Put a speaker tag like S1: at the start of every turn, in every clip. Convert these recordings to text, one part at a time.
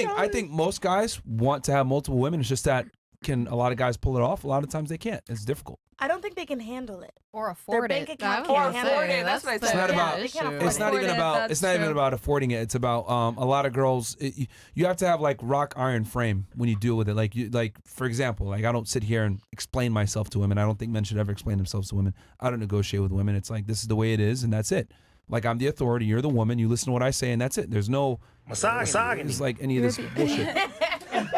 S1: I think most guys want to have multiple women. It's just that can a lot of guys pull it off? A lot of times they can't. It's difficult.
S2: I don't think they can handle it
S3: or afford it.
S2: Or afford it.
S3: That's what I said.
S1: It's not about. It's not even about. It's not even about affording it. It's about a lot of girls. You have to have like rock iron frame when you deal with it. Like for example, like I don't sit here and explain myself to women. I don't think men should ever explain themselves to women. I don't negotiate with women. It's like this is the way it is, and that's it. Like I'm the authority. You're the woman. You listen to what I say, and that's it. There's no misogyny. It's like any of this bullshit.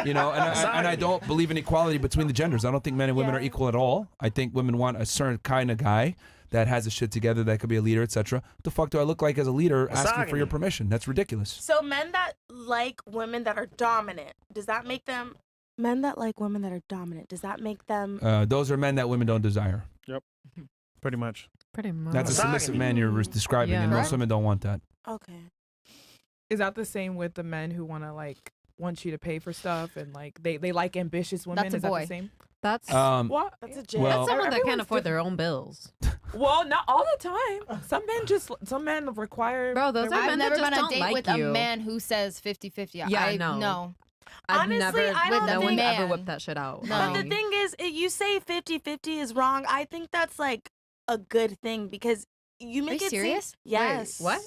S1: You know, and I don't believe in equality between the genders. I don't think men and women are equal at all. I think women want a certain kind of guy that has his shit together, that could be a leader, etc. What the fuck do I look like as a leader asking for your permission? That's ridiculous.
S2: So men that like women that are dominant, does that make them men that like women that are dominant? Does that make them?
S1: Those are men that women don't desire.
S4: Yep, pretty much.
S5: Pretty much.
S1: That's a submissive man you're describing, and most women don't want that.
S2: Okay.
S5: Is that the same with the men who want to like want you to pay for stuff and like they like ambitious women?
S3: That's a
S5: Is
S3: boy.
S5: that the same?
S3: That's
S5: what?
S2: That's a jam.
S1: Well,
S3: that's someone that can't afford their own bills.
S5: Well, not all the time. Some men require.
S3: Bro, those are men that just don't like
S6: with
S3: you.
S6: a man who says 50-50.
S3: Yeah,
S6: I
S3: know.
S6: No.
S3: I'd
S2: Honestly,
S3: never,
S2: I don't
S3: no
S2: think-
S3: one ever
S2: Man.
S3: whipped that shit out.
S2: But the thing is, you say 50-50 is wrong. I think that's like a good thing because you make
S6: you
S2: it
S6: serious?
S2: seem. Yes.
S3: Wait, what?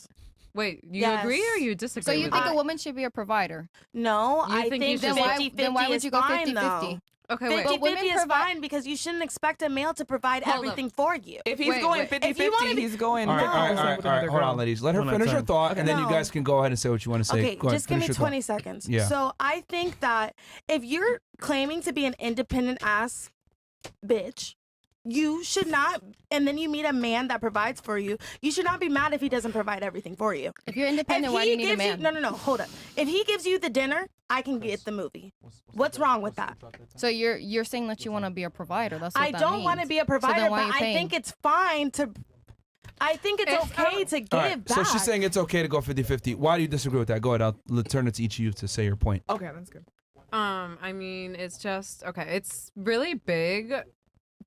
S3: Wait, you
S2: Yes.
S3: agree or you disagree?
S6: So you
S3: with
S6: think
S3: that?
S6: a woman should be a provider?
S2: No,
S3: You
S2: I
S3: think
S2: think
S3: you should-
S2: 50-50
S6: then why would
S2: is
S6: you go
S2: fine
S6: 50-50?
S2: though.
S3: Okay, wait.
S2: 50-50
S6: women
S2: is fine because you shouldn't expect a male to provide
S3: Hold up.
S2: everything for you.
S5: If he's
S3: Wait,
S5: going
S3: wait.
S5: 50-50,
S2: If you wanna be-
S5: he's going.
S1: All right, all right,
S5: 50%
S1: all right,
S5: with
S1: all right.
S5: another
S1: Hold
S5: girl.
S1: on, ladies. Let her
S4: One at a
S1: finish her
S4: time.
S1: thought, and then you
S2: No.
S1: guys can go ahead and say what you want to say.
S2: Okay,
S1: Go ahead,
S2: just give me
S1: finish your
S2: 20
S1: thought.
S2: seconds.
S1: Yeah.
S2: So I think that if you're claiming to be an independent ass bitch, you should not, and then you meet a man that provides for you, you should not be mad if he doesn't provide everything for you.
S6: If you're independent, why do you need a man?
S2: No, hold up. If he gives you the dinner, I can get the movie. What's wrong with that?
S6: So you're saying that you want to be a provider. That's what
S2: I
S6: that
S2: don't
S6: means.
S2: want to be a
S6: So then
S2: provider,
S6: why are
S2: but
S6: you
S2: I
S6: paying?
S2: think it's fine to. I think it's okay to give
S1: All right,
S2: back.
S1: so she's saying it's okay to go 50-50. Why do you disagree with that? Go ahead. I'll turn it to each of you to say your point.
S5: Okay, that's good.
S3: I mean, it's just okay. It's really big.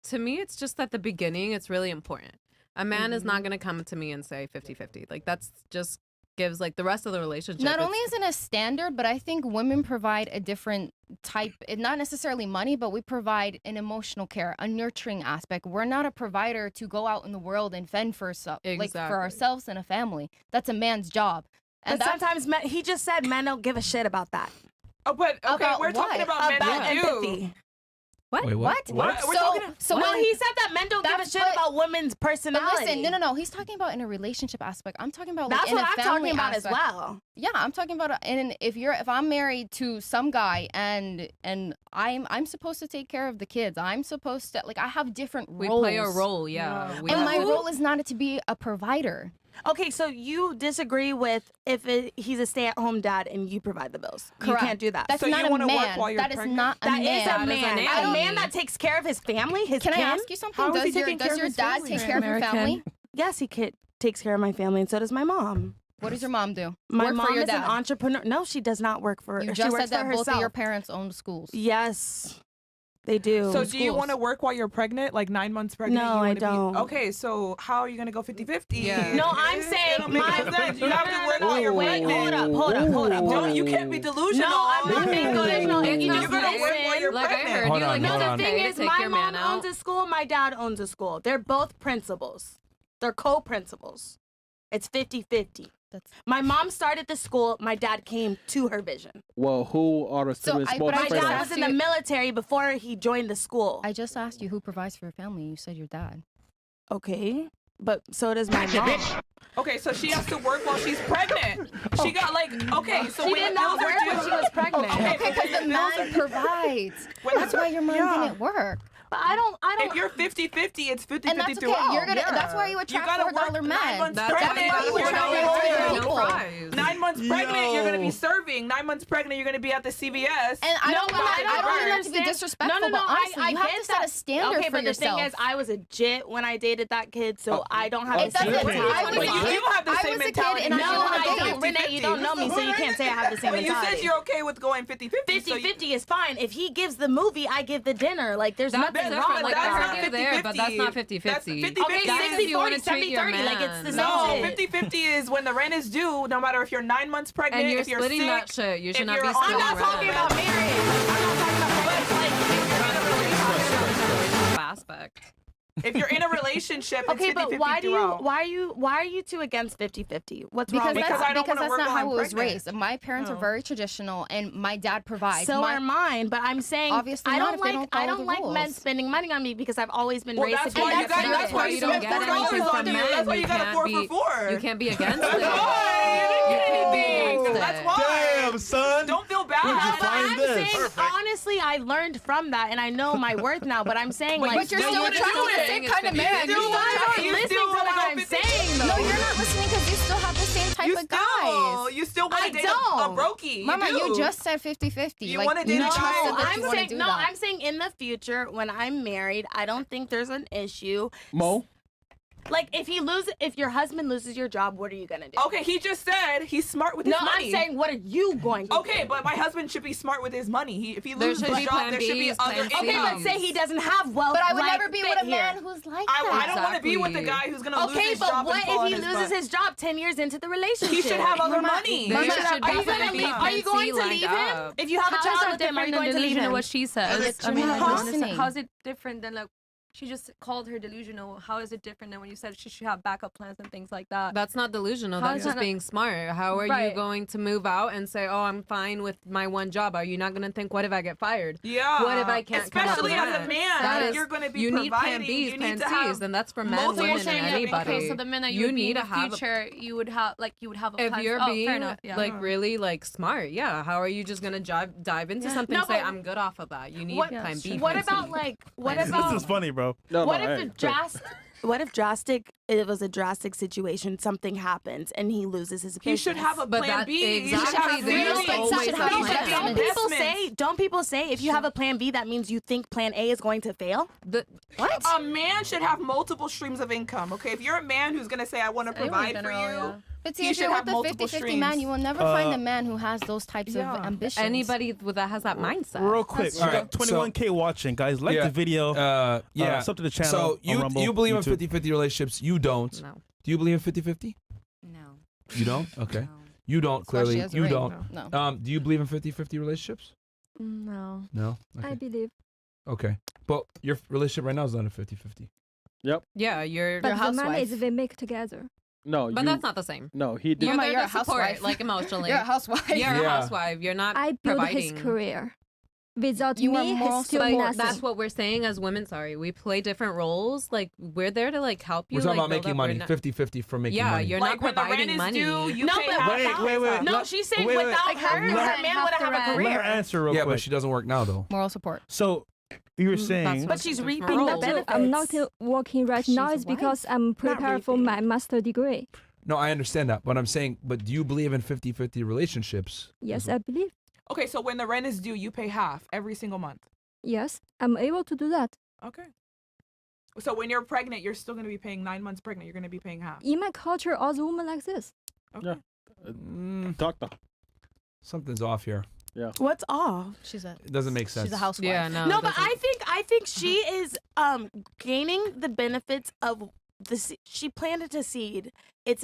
S3: To me, it's just at the beginning. It's really important. A man is not gonna come to me and say 50-50. Like that's just gives like the rest of the relationship.
S6: Not only isn't a standard, but I think women provide a different type, not necessarily money, but we provide an emotional care, a nurturing aspect. We're not a provider to go out in the world and fend for ourselves, like for
S3: Exactly.
S6: ourselves and a family. That's a man's job. And
S2: But
S6: that's
S2: sometimes men, he just said men don't give a shit about that.
S5: Oh, but okay,
S6: About
S5: we're talking
S6: what?
S5: about men
S2: About
S5: that do.
S2: empathy.
S6: what?
S1: Wait, what?
S5: We're
S2: So,
S5: talking-
S2: well, he said that men don't give a
S6: That's
S2: shit
S6: what-
S2: about women's
S6: But
S2: personality.
S6: listen, no. He's talking about in a relationship aspect. I'm talking about like,
S2: That's
S6: in
S2: what
S6: a
S2: I'm
S6: family
S2: talking about
S6: aspect.
S2: as well.
S6: Yeah, I'm talking about and if I'm married to some guy and I'm supposed to take care of the kids. I'm supposed to I have different
S3: we
S6: roles.
S3: play a role. Yeah. We
S6: And
S3: have
S6: my
S3: to-
S6: role is not to be a provider.
S2: Okay, so you disagree with if he's a stay-at-home dad and you provide the bills.
S6: Correct.
S2: You can't do that.
S6: That's
S5: So
S6: not
S5: you
S6: a
S5: wanna work
S6: man.
S5: while you're
S6: That is
S5: pregnant?
S6: not a
S2: That
S6: man.
S2: is a man.
S3: nanny.
S2: A man that takes care of his family, his
S6: Can I
S2: kin?
S6: ask you something?
S5: How is he
S6: Does
S5: taking care of
S6: your
S5: his
S6: dad
S5: family?
S6: take care of your family?
S2: Yes, he takes care of my family, and so does my mom.
S6: What does your mom do?
S2: My
S6: Work
S2: mom
S6: for your
S2: is an
S6: dad.
S2: entrepreneur. No, she does not work for.
S6: You
S2: she
S6: just
S2: works
S6: said that
S2: for
S6: both
S2: herself.
S6: of your parents own schools.
S2: Yes, they do.
S5: So do you
S6: schools.
S5: want to work while you're pregnant, like 9 months pregnant?
S2: No,
S5: you
S2: I
S5: wanna be-
S2: don't.
S5: Okay, so how are you gonna go 50-50?
S3: Yeah.
S2: No, I'm saying
S5: It'll make
S2: my
S5: no sense. You have to work while you're
S2: Wait,
S5: pregnant.
S2: hold up.
S5: Don't, you can't be delusional.
S2: No, I'm not being delusional. If you
S5: You're
S2: just
S5: gonna work while you're
S3: Like I
S5: pregnant.
S3: heard
S1: Hold
S3: you
S1: on,
S3: like
S1: hold
S3: it's
S1: on.
S2: The
S3: okay
S2: thing
S3: to
S2: is,
S3: take
S2: my
S3: your
S2: mom
S3: man out.
S2: owns a school, my dad owns a school. They're both principals. They're co-principals. It's 50-50. My mom started the school. My dad came to her vision.
S4: Well, who are the
S6: So
S4: responsible
S6: but I
S2: My
S6: just
S2: dad
S6: asked
S2: was in the military before he joined the school.
S6: I just asked you who provides for your family. You said your dad.
S2: Okay, but so does my mom.
S5: Okay, so she has to work while she's pregnant. She got like, okay, so
S2: She
S5: when
S2: did
S5: the
S2: not
S5: bills
S2: work
S5: are
S2: when
S5: due.
S2: she was pregnant.
S5: Okay,
S6: Because the man provides. That's why your mom didn't work.
S2: But I don't.
S5: If you're 50-50, it's 50-50
S6: And that's okay.
S5: throughout.
S6: You're gonna. That's why you attract
S5: gotta
S6: $4
S5: work 9
S6: men.
S5: months
S3: That's
S5: pregnant.
S6: why you
S5: You're
S6: attract
S5: gonna
S6: $4
S5: be
S6: people.
S3: fries.
S5: 9 months pregnant, you're gonna be
S4: Yo.
S5: serving. 9 months pregnant, you're gonna be at the CVS.
S6: And I don't
S2: but
S6: want that. I don't want that to be
S2: understand.
S6: disrespectful.
S2: No,
S6: but honestly,
S2: I
S6: you have
S2: get
S6: to set a
S2: that.
S6: standard
S2: okay,
S6: for
S2: but
S6: yourself.
S2: the thing is, I was a jit when I dated that kid, so I don't have
S6: It
S2: the same
S6: doesn't.
S2: mentality.
S6: I was
S5: But
S6: a
S5: you
S6: kid.
S5: do have the
S6: I
S5: same
S6: was a kid,
S5: mentality.
S6: and I
S2: No,
S6: didn't want to
S2: I
S6: date.
S2: don't. Renee, you don't know me, so you can't say I have the same
S5: But you
S2: mentality.
S5: said you're okay with going 50-50.
S2: 50-50 is fine. If he gives the movie, I give the dinner. Like, there's
S3: That
S2: nothing
S3: different.
S2: wrong.
S3: Like,
S2: That's
S3: I
S2: not
S3: heard you there, but that's not 50-50.
S4: That's 50-50.
S2: Okay,
S3: That's if you want to
S2: 60-40,
S3: treat your
S2: 70-30, like, it's the
S3: man.
S2: same
S4: No,
S2: shit.
S4: 50-50 is when the rent is due, no matter if you're 9 months pregnant,
S3: And you're
S4: if you're
S3: splitting
S4: sick.
S3: that shit. You should
S4: if
S3: not be
S4: you're-
S3: splitting
S2: I'm not talking about marriage. I'm not talking about marriage. Like,
S3: aspect.
S4: If you're in a relationship, it's
S2: okay,
S4: 50-50
S2: but why
S4: throughout.
S2: are you two against 50-50? What's wrong?
S6: Because
S2: with
S4: Because I
S2: that?
S4: don't
S6: that's
S4: wanna work
S6: not
S4: while
S6: how
S4: I'm
S6: it was
S4: pregnant.
S6: raised. My parents are very traditional, and my dad provides.
S2: So are mine, but I'm saying
S6: Obviously
S2: I
S6: not
S2: don't
S6: if they
S2: like
S6: don't
S2: I
S6: follow
S2: don't
S6: the
S2: like men
S6: rules.
S2: spending money on me because I've always been
S4: Well,
S2: raised
S4: that's
S2: to
S4: why
S2: be
S4: you got. That's why you
S3: don't
S4: spend
S3: get
S4: $4
S3: anything
S4: on
S3: from
S4: you.
S3: men.
S4: That's why you got a
S3: can't
S4: 4
S3: be-
S4: for 4.
S3: You can't be against
S4: That's
S3: it.
S4: why. You didn't get anything.
S3: Against
S4: That's
S3: it.
S4: why.
S7: Damn, son.
S4: Don't feel bad.
S7: Where'd you
S2: But
S7: find
S2: I'm
S7: this?
S2: saying honestly, I learned from that, and I know my worth now. But I'm saying like,
S6: But you're
S4: Then
S6: still
S4: what you
S6: attracted to the
S4: doing?
S6: same kind of man.
S4: You
S6: You're
S4: still
S6: still
S4: wanna-
S6: attracted.
S4: you
S2: listening
S4: still
S2: to what
S4: wanna go
S2: I'm
S4: 50?
S2: saying, though.
S6: No, you're not listening because you still have the same type of guys.
S4: You still want
S2: I
S4: to date
S2: don't.
S4: a brokey.
S6: Mama,
S4: do.
S6: you just said 50-50.
S4: You
S6: Like,
S4: wanna date a
S6: you
S4: guy-
S6: trusted
S4: No,
S6: that
S2: I'm
S6: you wanna
S2: saying
S6: do
S2: no.
S6: that.
S2: I'm saying in the future when I'm married, I don't think there's an issue.
S4: Mo?
S2: Like if your husband loses your job, what are you gonna do?
S4: Okay, he just said he's smart with
S2: No,
S4: his money.
S2: I'm saying what are you going to do?
S4: Okay, but my husband should be smart with his money. If he
S3: There
S4: loses
S3: should
S4: his
S3: be
S4: job,
S3: plan
S4: there should be
S3: Bs,
S4: other
S3: plan
S4: income.
S2: Okay, let's say he doesn't have wealth.
S6: But I would
S2: like
S6: never be
S2: fit
S6: with a
S2: here.
S6: man who's like
S4: I
S6: that.
S4: don't want to be with the
S3: Exactly.
S4: guy who's gonna lose
S2: Okay,
S4: his
S2: but
S4: job
S2: what
S4: and fall
S2: if he
S4: on his
S2: loses
S4: butt.
S2: his job 10 years into the relationship?
S4: He should have other money.
S3: There
S2: Are you
S3: should
S2: gonna
S3: be
S2: leave
S3: plan
S2: him?
S3: B,
S2: Are you
S3: plan
S2: going
S3: C
S2: to leave
S3: lined
S2: him?
S3: up.
S2: If you have a
S8: How is
S2: child
S8: that
S2: with him, are you
S8: different
S2: going
S8: than
S2: to leave
S8: delusional?
S2: him?
S8: What she says.
S6: It's
S8: I mean,
S6: her
S8: like,
S6: destiny.
S8: how's it different than like she just called her delusional? How is it different than when you said she should have backup plans and things like that?
S3: That's not delusional.
S8: How
S3: That's
S8: is
S3: just
S8: that not-
S3: being smart. How are you
S8: Right.
S3: going to move out and say, "Oh, I'm fine with my one job"? Are you not going to think, "What if I get fired?
S4: Yeah.
S3: What if I can't come up
S4: Especially
S3: with
S4: as a
S3: that?"
S4: man,
S3: That
S4: if
S3: is-
S4: you're going to be
S3: you need
S4: providing,
S3: plan Bs,
S4: you
S3: plan
S4: need to
S3: Cs,
S4: have
S3: and that's for men,
S4: multiple
S3: women, and
S4: changes.
S3: anybody.
S8: Okay, so the men that
S3: You
S8: you would be
S3: need
S8: in
S3: to
S8: the
S3: have a-
S8: future, you would have a
S3: If
S8: plan.
S3: you're
S8: Oh,
S3: being
S8: fair enough. Yeah.
S3: like really like smart, yeah. How are you just gonna dive into something
S2: No,
S3: and say
S2: but
S3: I'm good off of that? You need
S2: What-
S3: plan B.
S2: What
S3: plan
S2: about
S3: C.
S2: like what
S7: This
S2: about
S7: is funny, bro.
S2: what if it was a drastic situation, something happens and he loses his business?
S4: He should have a
S3: But
S4: plan
S3: that-
S4: B. You should
S3: exactly,
S4: have
S3: there
S6: is
S4: really-
S6: always
S4: should
S6: a
S4: have
S6: plan.
S4: investments.
S2: Don't people say if you have a plan B, that means you think plan A is going to fail?
S6: What?
S4: A man should have multiple streams of income, okay? If you're a man who's going to say, I want to provide for
S8: general,
S4: you,
S8: yeah.
S6: But
S4: he
S6: see, if
S4: should
S6: you're
S4: have
S6: with a
S4: multiple
S6: 50-50 man,
S4: streams.
S6: you will never find a man who has those types of ambitions.
S3: Anybody that has that mindset.
S7: Real quick, we
S1: All right,
S7: got 21K watching, guys. Like
S1: Yeah.
S7: the video.
S1: Yeah.
S7: Sub to the channel.
S1: So
S7: on Rumble,
S1: you believe in
S7: YouTube.
S1: 50-50 relationships? You don't.
S3: No.
S1: Do you believe in 50-50?
S6: No.
S1: You don't? Okay.
S6: No.
S1: You don't,
S6: That's why she
S1: clearly.
S6: has a
S1: You
S6: ring.
S1: don't.
S6: No.
S1: Do you believe in 50-50 relationships?
S8: No,
S1: No?
S8: I
S1: Okay.
S8: believe.
S1: Okay. But your relationship right now is not a 50-50.
S3: Yeah, you're.
S8: But the man
S6: housewife.
S8: is we make together.
S4: No,
S3: But that's not the same.
S4: No, he did.
S3: You're
S6: Mama,
S3: there
S6: you're
S3: to
S6: a
S3: support,
S6: housewife.
S3: like emotionally.
S6: You're a housewife.
S3: You're a
S1: Yeah.
S3: housewife. You're not
S8: I built
S3: providing.
S8: his career. Without
S6: You are
S8: me,
S6: moral
S8: he's still
S3: But
S8: nothing.
S3: that's what we're saying as women. Sorry, we play different roles. Like we're there to like help you.
S1: We're talking
S3: like,
S1: about
S3: build
S1: making
S3: up. We're
S1: money.
S3: not-
S1: 50-50 for making
S3: Yeah,
S1: money.
S3: you're
S4: Like
S3: not
S4: when the rent
S3: providing
S4: is
S3: money.
S4: due, you
S2: No,
S4: pay
S2: but-
S4: half.
S7: Wait.
S2: No, she's saying
S7: Wait,
S2: without
S6: Like,
S2: her,
S6: her
S2: her
S6: man
S2: man
S6: have
S2: would
S6: to
S2: have a
S6: rent.
S7: Let
S2: career.
S7: her answer real
S1: Yeah,
S7: quick.
S1: but she doesn't work now, though.
S6: Moral support.
S7: So you were saying.
S2: But she's
S3: different
S2: reaping the
S3: roles.
S2: benefits.
S8: I'm not working right
S6: She's
S8: now.
S6: a
S8: It's because
S6: wife.
S8: I'm prepared for
S2: reaping.
S8: my master degree.
S1: No, I understand that. But I'm saying, but do you believe in 50-50 relationships?
S8: Yes, I believe.
S4: Okay, so when the rent is due, you pay half every single month.
S8: Yes, I'm able to do that.
S4: Okay. So when you're pregnant, you're still going to be paying 9 months pregnant. You're going to be paying half.
S8: In my culture, all the women like this.
S4: Okay.
S7: Doctor.
S1: Something's off here.
S2: What's off?
S1: It doesn't make sense.
S6: She's a housewife.
S3: Yeah, no.
S2: No,
S3: it
S2: but
S3: doesn't.
S2: I think she is gaining the benefits of she planted a seed. It's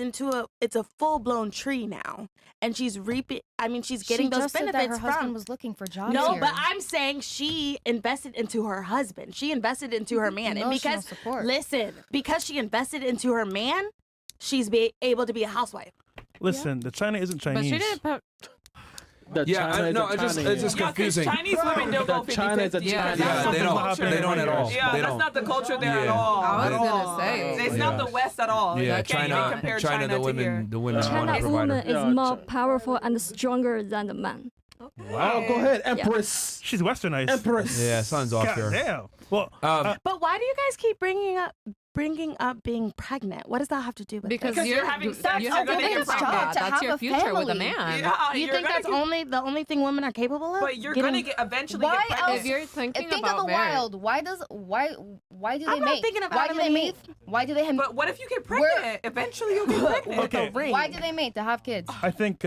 S2: a full blown tree now, and she's reaping. I mean, she's getting
S6: She
S2: those
S6: just said that
S2: benefits
S6: her husband
S2: from.
S6: was looking for jobs
S2: No,
S6: here.
S2: but I'm saying she invested into her husband. She invested into her man, and
S6: Emotional
S2: because
S6: support.
S2: listen, because she invested into her man, she's able to be a housewife.
S7: Listen, the China isn't
S3: But
S7: Chinese.
S3: she didn't put.
S1: It's just confusing.
S4: Chinese women don't go 50-50.
S9: China is a
S4: Yeah,
S9: Chinese-
S4: that's
S1: Yeah,
S4: not
S1: they
S4: the
S1: don't.
S4: culture.
S1: They don't at all.
S4: Yeah,
S1: They
S4: that's
S1: don't.
S4: not the culture there at
S1: Yeah.
S4: all.
S3: I was
S4: At
S3: gonna
S4: all.
S3: say.
S4: It's
S1: Yeah.
S4: not the West at all.
S1: Yeah,
S4: You can't even compare China
S1: the
S4: to
S1: women,
S4: here.
S1: the women want
S8: China
S1: a provider.
S8: woman
S9: Yeah,
S8: is more
S9: Ch-
S8: powerful and stronger than the man.
S9: Wow, go ahead, Empress.
S7: She's westernized.
S9: Empress.
S1: Yeah, something's off
S7: God
S1: here.
S7: damn. Well,
S2: But why do you guys keep bringing up being pregnant? What does that have to do with
S3: Because
S2: this?
S4: you're having sex,
S3: you're
S4: you're gonna
S3: gonna
S4: get
S3: get
S4: pregnant.
S3: pregnant.
S6: To
S3: That's
S6: have
S3: your
S6: a
S3: future with a
S6: family.
S3: man.
S4: Yeah,
S2: You
S4: you're
S2: think
S4: gonna
S2: that's
S4: get-
S2: the only thing women are capable of?
S4: But you're
S2: Getting-
S4: gonna eventually
S6: Why
S4: get pregnant.
S3: If you're thinking
S6: Think
S3: about
S6: of the
S3: marriage,
S6: wild. Why do they
S2: I'm not
S6: mate?
S2: thinking of
S6: Why
S2: Adam
S6: do they
S2: and
S6: mate?
S2: Eve.
S6: Why do they have?
S4: But what if you get pregnant? Eventually you'll get pregnant.
S7: okay.
S2: The ring.
S6: Why do they mate to have kids?
S7: I think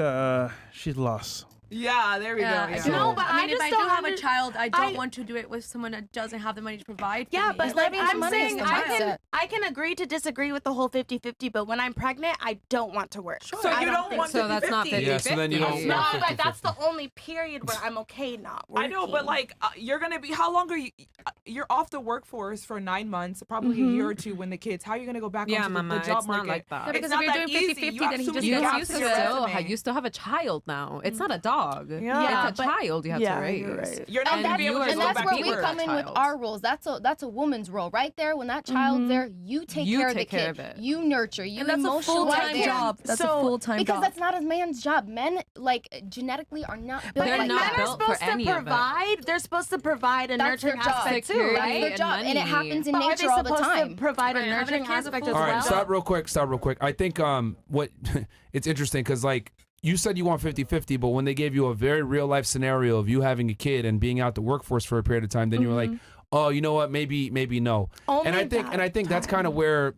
S7: she's lost.
S4: Yeah, there we go. Yeah.
S2: No, but
S8: I mean, if
S2: just
S8: I do
S2: don't
S8: have a
S2: under-
S8: child, I don't want to do it with someone that doesn't have the money to provide for
S2: Yeah,
S8: me.
S2: but like
S6: not even
S2: I'm
S6: money, it's
S2: saying,
S6: the mindset.
S2: I can agree to disagree with the whole 50-50, but when I'm pregnant, I don't want to work.
S4: So
S2: I
S4: you don't
S2: think
S4: want
S3: So that's not
S4: 50-50.
S1: Yeah, so then you don't
S3: Fifty.
S2: No,
S1: want
S2: but that's the
S1: 50-50.
S2: only period where I'm okay not working.
S4: I know, but like you're gonna be. How long are you? You're off the workforce for 9 months, probably a year or two when the kids. How are you gonna go back
S3: Yeah,
S4: onto
S3: Mama,
S4: the job
S3: it's
S4: market?
S3: not like that.
S8: Yeah, because
S4: It's
S8: if
S4: not
S8: you're
S4: that
S8: doing
S4: easy.
S8: 50-50,
S4: You have
S8: then he
S4: so
S8: just
S4: many
S3: You
S8: gets
S4: gaps
S3: still,
S4: in your resume.
S3: you still have a child now. It's not a dog.
S2: Yeah,
S3: It's a
S2: but-
S3: child you have
S2: yeah,
S3: to raise.
S2: you're right.
S4: You're not
S3: And
S4: gonna be able to
S3: you are
S6: And
S4: go
S6: that's
S4: back
S6: where
S4: to
S6: we
S4: work.
S6: come in with
S3: child.
S6: our roles. That's a woman's role right there. When that child's there, you take care of the
S3: take care
S6: kid.
S3: of it.
S6: You nurture. You
S8: And that's a
S6: emotionally
S8: full-time
S6: take care.
S8: job. That's
S2: So-
S8: a full-time
S6: Because
S8: job.
S6: that's not a man's job. Men, like, genetically are not built
S3: They're
S6: like
S3: not
S2: men
S6: that.
S2: are
S3: built for
S2: supposed to
S3: any of it.
S2: provide. They're supposed to provide a
S6: That's their
S2: nurturing
S6: job.
S2: aspect too,
S3: Security
S2: right?
S6: Their job, and it
S3: money.
S6: happens in
S2: But are
S6: nature
S2: they
S6: all the
S2: supposed
S6: time.
S2: to provide a
S8: Right, having a
S2: nurturing
S8: kid's a
S2: aspect as
S8: full-time
S1: All right,
S2: well?
S1: stop real quick. I think what it's interesting because like you said you want 50-50, but when they gave you a very real life scenario of you having a kid and being out the workforce for a period of time, then you were like, oh, you know what, maybe no.
S2: Only
S1: and I think that's kind of where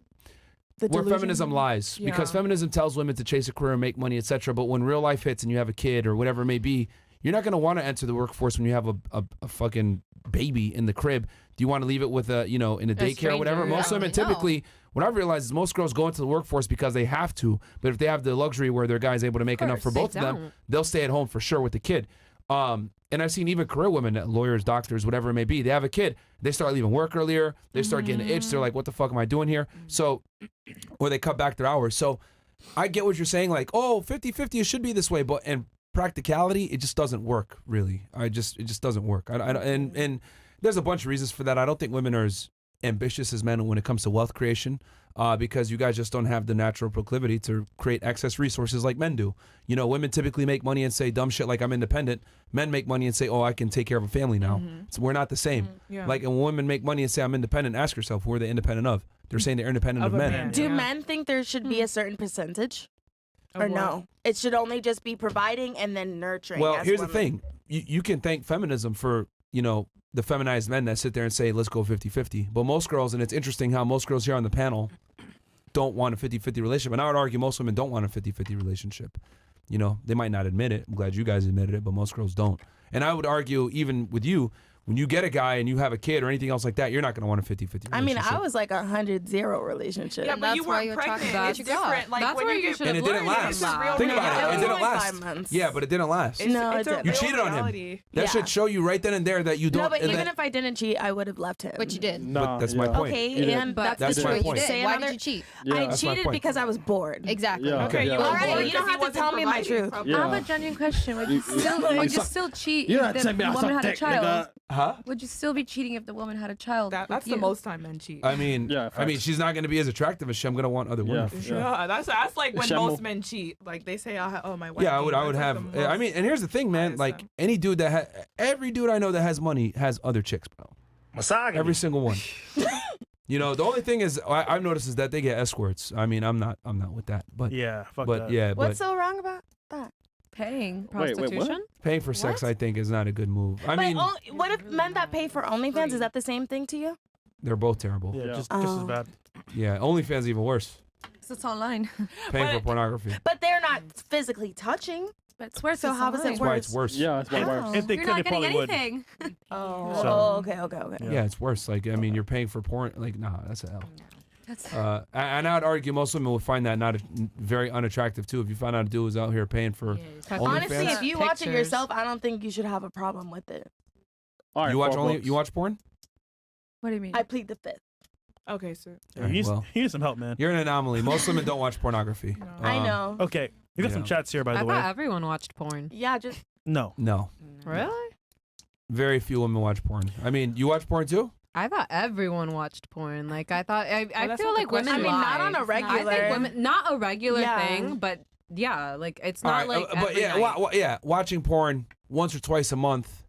S1: feminism lies, because feminism tells women to chase a career and make money, etc. But when real life hits and you have a kid or whatever it may be, you're not going to want to enter the workforce when you have a fucking baby in the crib. Do you want to leave it with in a daycare or whatever?
S3: stranger,
S1: Most
S3: yeah.
S1: women
S6: No.
S1: typically, what I've realized is most girls go into the workforce because they have to. But if they have the luxury where their guy's able to make enough for
S3: They
S1: both of them,
S3: don't.
S1: they'll stay at home for sure with the kid. And I've seen even career women, lawyers, doctors, whatever it may be, they have a kid, they start leaving work earlier, they start getting an itch, they're like, what the fuck am I doing here? So, or they cut back their hours. So I get what you're saying, like, oh, 50-50, it should be this way, but in practicality, it just doesn't work, really. It just doesn't work. And there's a bunch of reasons for that. I don't think women are as ambitious as men when it comes to wealth creation, because you guys just don't have the natural proclivity to create excess resources like men do. You know, women typically make money and say dumb shit like I'm independent. Men make money and say, oh, I can take care of a family now. So we're not the same.
S5: Yeah.
S1: Like, and when women make money and say I'm independent, ask yourself, who are they independent of? They're saying they're independent of
S5: Of a
S1: men.
S5: man.
S2: Do
S5: Yeah.
S2: men think there should be a certain percentage?
S5: Of
S2: Or
S5: what?
S2: no? It should only just be providing and then nurturing.
S1: Well,
S2: as
S1: here's the
S2: women.
S1: thing. You can thank feminism for, the feminized men that sit there and say, let's go 50-50. But most girls, and it's interesting how most girls here on the panel don't want a 50-50 relationship. And I would argue most women don't want a 50-50 relationship. They might not admit it. I'm glad you guys admitted it, but most girls don't. And I would argue, even with you, when you get a guy and you have a kid or anything else like that, you're not going to want a 50-50 relationship.
S2: I mean, I was like 100-0 relationship.
S4: Yeah,
S6: And
S4: but you
S6: that's why
S4: weren't
S6: you're
S4: pregnant.
S6: talking
S3: about
S4: It's
S3: your
S4: different.
S3: job.
S4: Like
S3: That's
S4: when
S3: where
S4: you
S3: you
S4: get
S3: should
S1: and it didn't
S3: learned
S1: last.
S3: from that.
S1: Think
S2: No,
S1: about it.
S2: it
S1: It
S2: was
S1: didn't
S2: only
S1: last.
S2: 5 months.
S1: Yeah, but it didn't last.
S2: No, it
S4: it's a
S2: didn't.
S1: You
S4: real
S1: cheated on him.
S4: reality.
S1: That
S2: Yeah.
S1: should show you right then and there that you don't.
S2: No, but
S1: and
S2: even
S1: that-
S2: if I didn't cheat, I would have left him.
S6: But you did.
S7: No,
S1: that's my point.
S2: Okay,
S7: You did.
S2: and
S3: But
S2: that's
S1: That's
S2: the
S1: my
S2: truth.
S1: point.
S6: You
S2: Say
S6: did. Why
S2: another.
S6: did you cheat?
S7: Yeah.
S2: I
S1: That's my
S2: cheated
S1: point.
S2: because I was bored.
S6: Exactly.
S7: Yeah.
S4: Okay,
S1: Okay.
S4: you were
S2: All right,
S4: bored
S2: you don't
S4: because
S2: have to
S4: he
S2: tell me my
S4: wasn't
S2: truth.
S4: providing.
S8: I have
S7: Yeah.
S8: a genuine question. Would you still cheat
S9: You're
S8: if
S9: not
S8: the
S9: telling me I
S8: woman had a
S9: suck dick,
S8: child?
S7: Huh?
S8: Would you still be cheating if the woman had a child?
S5: That's
S8: with
S5: the
S8: you?
S5: most time men cheat.
S1: I mean,
S7: Yeah, facts.
S1: she's not going to be as attractive as she. I'm going to want other women
S7: Yeah.
S1: for sure.
S5: Yeah, that's like when
S7: Shamu.
S5: most men cheat. Like they say, oh my wife.
S1: Yeah, I would
S5: That's like
S1: have.
S5: the
S1: I
S5: most-
S1: mean, and here's the thing, man.
S5: highest
S1: Like
S5: time.
S1: any dude every dude I know that has money has other chicks, bro. Every single one. The only thing is I've noticed is that they get escorts. I mean, I'm not with that, but
S7: Yeah, fuck
S1: but
S7: that.
S1: yeah,
S2: What's
S1: but
S2: so wrong about that?
S8: Paying.
S7: Wait, what?
S3: Prostitution?
S1: paying for sex,
S2: What?
S1: I think, is not a good move. I mean,
S2: What if men that pay for OnlyFans, is that the same thing to you?
S1: they're both terrible.
S7: Yeah,
S1: Yeah,
S7: just as
S2: Oh.
S7: bad.
S1: OnlyFans is even worse.
S8: So it's online.
S1: Paying for
S2: But-
S1: pornography.
S2: But they're not physically touching.
S8: But it's worse.
S2: So how is it
S1: That's why it's worse.
S7: Yeah, it's way
S2: How?
S7: worse. If they
S8: You're
S7: could,
S8: not
S7: they
S8: getting
S7: probably would.
S8: anything.
S2: Oh,
S7: So-
S2: okay.
S1: Yeah, it's worse. Like, I mean, you're paying for porn. Like, nah, that's a hell.
S8: That's
S1: And I'd argue most women would find that not very unattractive too. If you find out a dude was out here paying for
S2: honestly,
S1: OnlyFans.
S2: if you watch it
S3: Pictures.
S2: yourself, I don't think you should have a problem with it.
S7: All right,
S1: you watch
S7: $4.
S1: you watch porn?
S8: what do you mean?
S2: I plead the fifth.
S5: Okay, so
S7: Yeah, you, need,
S1: Well.
S7: you need some help, man.
S1: You're an anomaly. Most women don't watch pornography.
S2: I
S1: Um,
S2: know.
S7: Okay, we got some
S1: Yeah.
S7: chats here, by
S3: I
S7: the
S3: thought
S7: way.
S3: everyone watched porn.
S2: Yeah, just
S7: No.
S1: No,
S3: Really?
S1: very few women watch porn. I mean, you watch porn too?
S3: I thought everyone watched porn. Like I thought. I
S5: that's
S3: feel
S5: not the
S3: like women.
S2: I mean, not on a
S3: lie.
S2: regular.
S3: I think women, not a regular
S2: Yeah.
S3: thing, but yeah, like it's
S1: All
S3: not
S1: right,
S3: like.
S1: but
S3: every
S1: yeah,
S3: night.
S1: watching porn once or twice a month.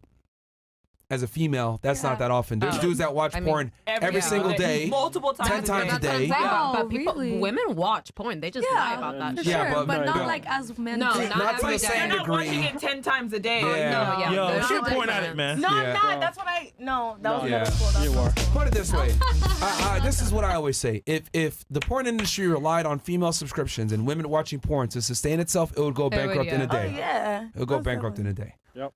S1: as a female, that's not that often. There's dudes that watch porn every single day,
S4: multiple times,
S1: 10 times a day.
S3: But women watch porn. They just lie about that.
S8: Sure, but not like as men.
S3: No,
S8: do.
S1: not to the same
S4: You're not
S1: degree.
S4: watching it 10 times a day.
S1: Yeah.
S7: Yo, she point at it, man.
S2: No,
S1: Yeah.
S2: I'm not. That's what I. No, that was
S1: Yeah.
S2: middle school. That was
S7: You
S2: middle
S7: are.
S2: school.
S1: Put it this way. This is what I always say. If the porn industry relied on female subscriptions and women watching porn to sustain itself, it would go bankrupt in a
S3: yeah.
S1: day.
S2: Oh yeah.
S1: It would go bankrupt in a day.
S7: Yep.